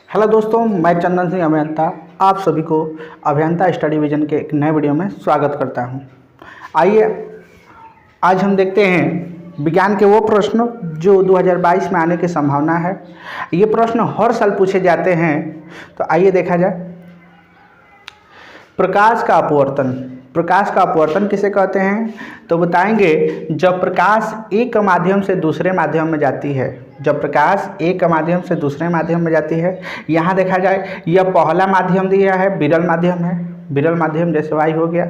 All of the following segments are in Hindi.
हेलो दोस्तों, मैं चंदन सिंह अभियंता आप सभी को अभियंता स्टडी विजन के एक नए वीडियो में स्वागत करता हूं। आइए आज हम देखते हैं विज्ञान के वो प्रश्न जो 2022 में आने की संभावना है। ये प्रश्न हर साल पूछे जाते हैं, तो आइए देखा जाए। प्रकाश का अपवर्तन किसे कहते हैं? तो बताएंगे जब प्रकाश एक माध्यम से दूसरे माध्यम में जाती है। जब प्रकाश एक माध्यम से दूसरे माध्यम में जाती है, यहाँ देखा जाए यह पहला माध्यम दिया है, विरल माध्यम है। विरल माध्यम जैसे वायु हो गया।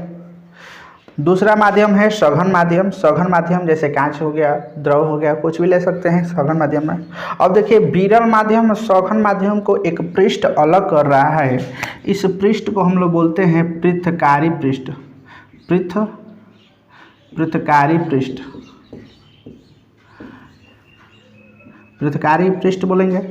दूसरा माध्यम है सघन माध्यम जैसे कांच हो गया, द्रव हो गया, कुछ भी ले सकते हैं सघन माध्यम में। अब देखिए विरल माध्यम सघन माध्यम को एक पृष्ठ अलग कर रहा है। इस पृष्ठ को हम लोग बोलते हैं पृथकारी पृष्ठ। पृथकारी पृष्ठ बोलेंगे।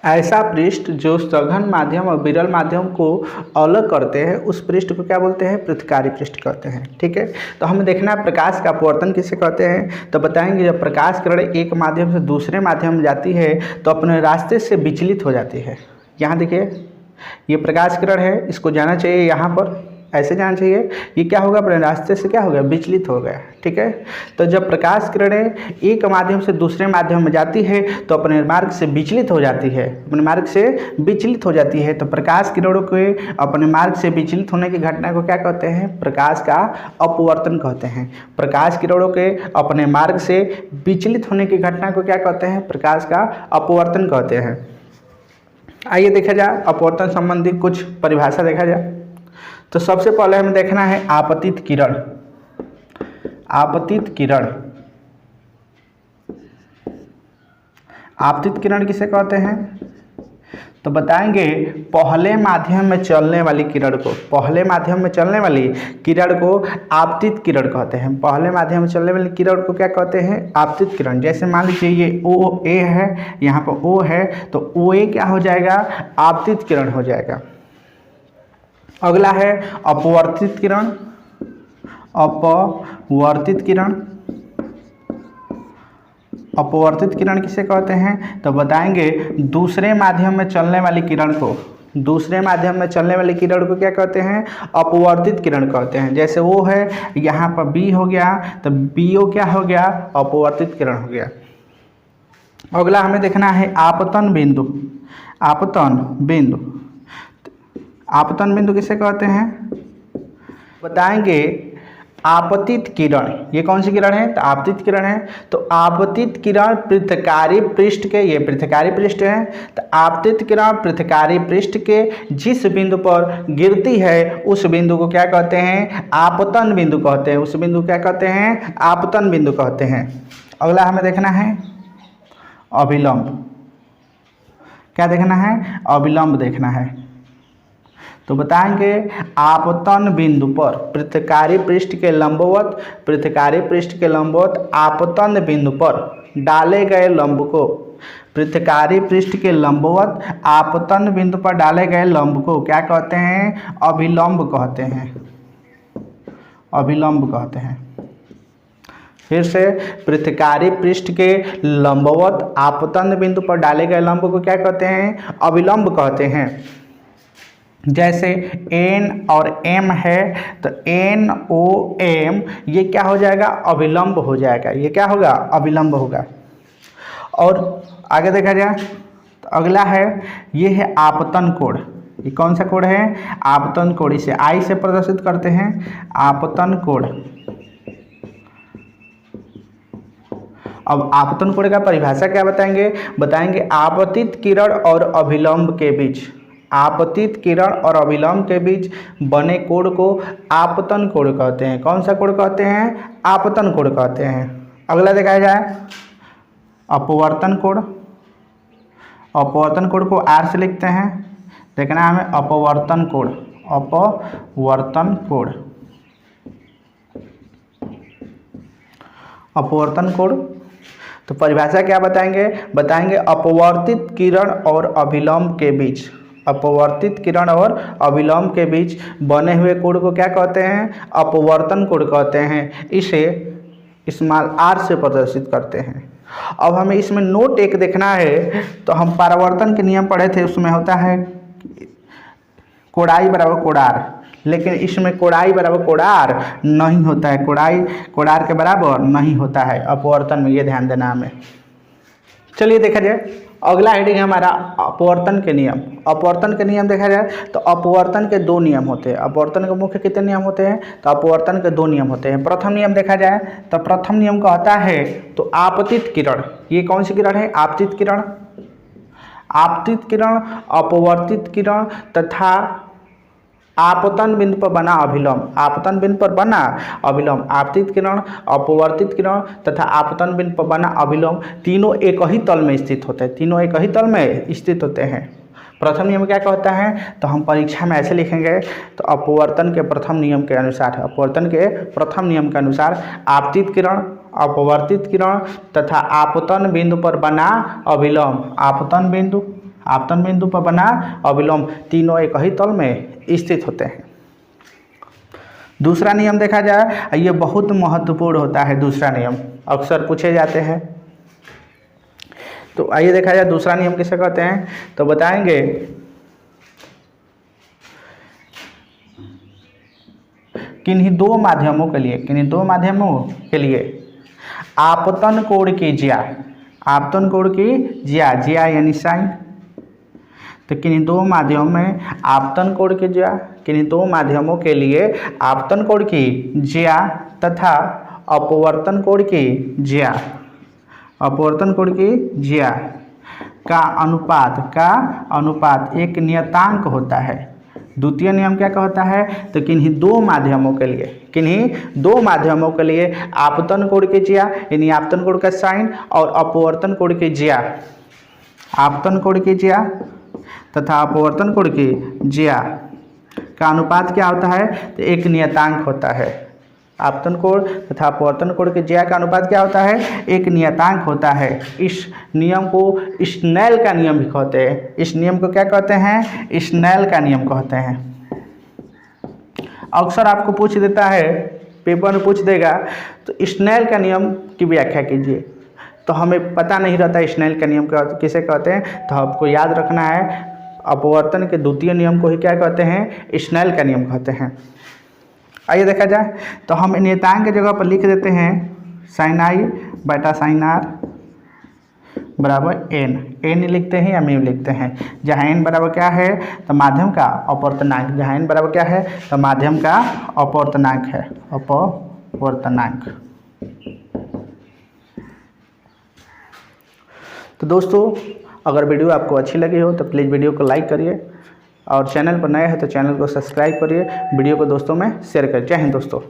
ऐसा पृष्ठ जो सघन माध्यम और विरल माध्यम को अलग करते हैं, उस पृष्ठ को क्या बोलते हैं? पृथकारी पृष्ठ कहते हैं। ठीक है, तो हमें देखना है प्रकाश का अपवर्तन किसे कहते हैं। तो बताएंगे जब प्रकाश किरण एक माध्यम से दूसरे माध्यम में जाती है तो अपने रास्ते से विचलित हो जाती है। यहाँ देखिए ये प्रकाश किरण है, इसको जाना चाहिए यहाँ पर, ऐसे जाना चाहिए। ये क्या होगा? अपने रास्ते से क्या हो गया? विचलित हो गया। ठीक है, तो जब प्रकाश किरणें एक माध्यम से दूसरे माध्यम में जाती है तो अपने मार्ग से विचलित हो जाती है। तो प्रकाश किरणों के अपने मार्ग से विचलित होने की घटना को क्या कहते हैं? प्रकाश का अपवर्तन कहते हैं। प्रकाश किरणों के अपने मार्ग से विचलित होने की घटना को क्या कहते हैं? प्रकाश का अपवर्तन कहते हैं। आइए देखा जाए अपवर्तन संबंधी कुछ परिभाषा देखा जाए। तो सबसे पहले हमें देखना है आपतित किरण। आपतित किरण किसे कहते हैं? तो बताएंगे पहले माध्यम में चलने वाली किरण को आपतित किरण कहते हैं। पहले माध्यम में चलने वाली किरण को क्या कहते हैं? आपतित किरण। जैसे मान लीजिए ये ओ ए है, यहाँ पर ओ है, तो ओ ए क्या हो जाएगा? आपतित किरण हो जाएगा। अगला है अपवर्तित किरण। अपवर्तित किरण किसे कहते हैं? तो बताएंगे दूसरे माध्यम में चलने वाली किरण को क्या कहते हैं? अपवर्तित किरण कहते हैं। जैसे वो है, यहाँ पर बी हो गया, तो बी ओ क्या हो गया? अपवर्तित किरण हो गया। अगला हमें देखना है आपतन बिंदु किसे कहते हैं? बताएंगे आपतित किरण। ये कौन सी किरण है? तो आपतित किरण है। तो आपतित किरण पृथकारी पृष्ठ के, ये पृथकारी पृष्ठ है, तो आपतित किरण पृथकारी पृष्ठ के जिस बिंदु पर गिरती है उस बिंदु को क्या कहते हैं? आपतन बिंदु कहते हैं। उस बिंदु को क्या कहते हैं? आपतन बिंदु कहते हैं। अगला हमें देखना है अभिलंब। क्या देखना है? अभिलंब देखना है। तो बताएंगे आपतन बिंदु पर पृथकारी पृष्ठ के लंबवत आपतन बिंदु पर डाले गए लंब को, पृथकारी पृष्ठ के लंबवत आपतन बिंदु पर डाले गए लंब को क्या कहते हैं? अभिलंब कहते हैं। फिर से पृथकारी पृष्ठ के लंबवत आपतन बिंदु पर डाले गए लंब को क्या कहते हैं? अभिलंब कहते हैं। जैसे N और M है, तो NOM ये क्या हो जाएगा? अभिलंब हो जाएगा। ये क्या होगा? अभिलंब होगा। और आगे देखा जाए तो अगला है, ये है आपतन कोण। ये कौन सा कोण है? आपतन कोण। इसे I से प्रदर्शित करते हैं, आपतन कोण। अब आपतन कोण का परिभाषा क्या बताएंगे? बताएंगे आपतित किरण और अभिलंब के बीच बने कोण को आपतन कोण कहते हैं। कौन सा कोण कहते हैं? आपतन कोण कहते हैं। अगला देखा जाए अपवर्तन कोण। अपवर्तन कोण को R से लिखते हैं। देखना है हमें अपवर्तन कोण। तो परिभाषा क्या बताएंगे? बताएंगे अपवर्तित किरण और अभिलंब के बीच बने हुए कोण को क्या कहते हैं? अपवर्तन कोण कहते हैं। इसे स्मॉल r से प्रदर्शित करते हैं। अब हमें इसमें नोट एक देखना है, तो हम परावर्तन के नियम पढ़े थे, उसमें होता है कोड़ाई बराबर कोड़ार, लेकिन इसमें कोड़ाई बराबर कोड़ार नहीं होता है, कोड़ाई कोड़ार के बराबर नहीं होता है अपवर्तन में, ये ध्यान देना हमें। चलिए देखा जाए, अगला हेडिंग है हमारा अपवर्तन के नियम। अपवर्तन के नियम देखा जाए तो अपवर्तन के दो नियम होते हैं। अपवर्तन के मुख्य कितने नियम होते हैं, तो अपवर्तन के दो नियम होते हैं। प्रथम नियम देखा जाए तो प्रथम नियम कहता है तो आपतित किरण, ये कौन सी किरण है, आपतित किरण। आपतित किरण, अपवर्तित किरण तथा आपतन बिंदु पर बना अभिलंब, आपतन बिंदु पर बना अभिलंब, आपतित किरण, अपवर्तित किरण तथा आपतन बिंदु पर बना अभिलंब, तीनों एक ही तल में स्थित होते हैं, तीनों एक ही तल में स्थित होते हैं। प्रथम नियम क्या कहता है, तो हम परीक्षा में ऐसे लिखेंगे, तो अपवर्तन के प्रथम नियम के अनुसार, अपवर्तन के प्रथम नियम के अनुसार आपतित किरण, अपवर्तित किरण तथा आपतन बिंदु पर बना अभिलंब, आपतन बिंदु पर बना अभिलंब, तीनों एक ही तल में स्थित होते हैं। दूसरा नियम देखा जाए, ये बहुत महत्वपूर्ण होता है, दूसरा नियम अक्सर पूछे जाते हैं। तो आइए देखा जाए दूसरा नियम किसे कहते हैं, तो बताएंगे किन्हीं दो माध्यमों के लिए आपतन कोण की ज्या, आपतन कोण की ज्या यानी साइन, तो किन्हीं दो माध्यमों में आपतन कोण की ज्या, किन्हीं दो माध्यमों के लिए आपतन कोण की ज्या तथा अपवर्तन कोण की ज्या, अपवर्तन कोण की ज्या का अनुपात एक नियतांक होता है। द्वितीय नियम क्या कहता है, तो किन्हीं दो माध्यमों के लिए आपतन कोण की ज्या यानी आपतन कोण का साइन और अपवर्तन कोण की ज्या, आपतन कोण की ज्या तथा अपवर्तन कोण की ज्या का अनुपात क्या होता है, तो एक नियतांक होता है। आपतन कोण तथा अपवर्तन कोण की ज्या का अनुपात क्या होता है, एक नियतांक होता है। इस नियम को स्नेल का नियम भी कहते हैं। इस नियम को क्या कहते हैं, स्नेल का नियम कहते हैं। अक्सर आपको पूछ देता है, पेपर में पूछ देगा, तो स्नेल का नियम की व्याख्या कीजिए, तो हमें पता नहीं रहता स्नेल का नियम किसे कहते हैं, तो आपको याद रखना है अपवर्तन के द्वितीय नियम को ही क्या कहते हैं, स्नेल का नियम कहते हैं। आइए देखा जाए, तो हम नियतांक की जगह पर लिख देते हैं साइन आई बटा साइन आर बराबर एन लिखते हैं या म्यू लिखते हैं, जहाँ एन बराबर क्या है, तो माध्यम का अपवर्तनांक, जहाँ एन बराबर क्या है, तो माध्यम का अपवर्तनांक है, अपवर्तनांक। तो दोस्तों, अगर वीडियो आपको अच्छी लगी हो तो प्लीज़ वीडियो को लाइक करिए, और चैनल पर नए हैं तो चैनल को सब्सक्राइब करिए, वीडियो को दोस्तों में शेयर करिए। जय हिंद दोस्तों।